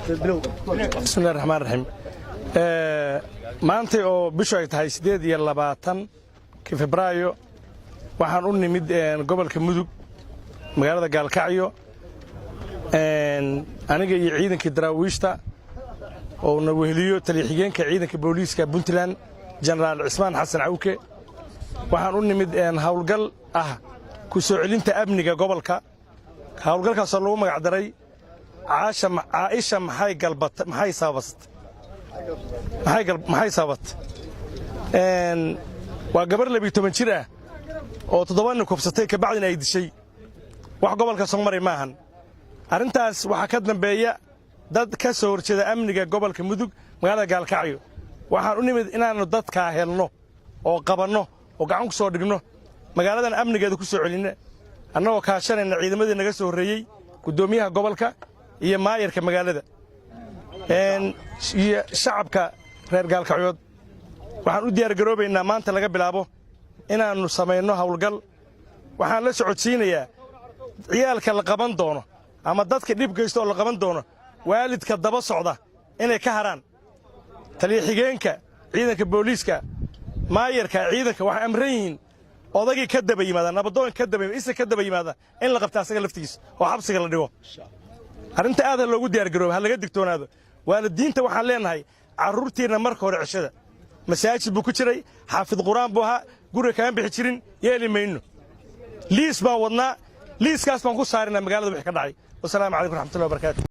بسم الله الرحمن الرحيم maanta oo bishu ay tahay 28 Febraayo waxaan u nimid gobolka Mudug magaalada Gaalkacyo aniga iyo ciidanka daraawiishta oo na weheliyo taliye-xigeenka ciidanka booliiska Puntland General Cismaan Xasan Cawke waxaan u nimid hawlgal ku soo celinta amniga gobolka hawlgalkaas oo lagu magac daray Aisha maxay sababat waa gabar 12 jir ah oo 7 nin kubsatay ka bacdina ay dishay wax gobolka Soomaaliya maahan arintaas waxa ka dambeeya dad ka soo horjeeda amniga gobolka Mudug magaalada Gaalkacyo waxaan u nimid inaanu dadka helno oo qabanno oo gacan ku soo dhigno magaaladan amnigeeda ku soo celinna annagoo kaashanayna ciidamadii naga soo horeeyay gudoomiyaha gobolka iyo maayarka magaalada iyo shacabka reer Gaalkacyood waxaan u diyaar garoobaynaa maanta laga bilaabo inaanu sameeyno hawlgal waxaan la socodsiinayaa ciyaalka la qaban doono ama dadka dhib geysto oo la qaban doono waalidka daba socda inay ka haraan taliye-xigeenka ciidanka booliiska maayarka ciidanka wax amran yihiin odagii ka daba yimaada nabadoon ka daba yimaada in la qabta asaga laftigiisa oo xabsiga la dhigo arinta aad loogu diyaar garoobo ha laga digtoonaado waalidiinta waxaan leenahay carruurtiina marka hore cishada masaajid buu ku jiray xaafid quraan buu ahaa guriga kama bixi jirin yeeli mayno liis baan wadnaa liiskaas baan ku saarinaa magaalada wixii ka dhacay wassalaamu calaykum waraxmatullahi wabarakaatuh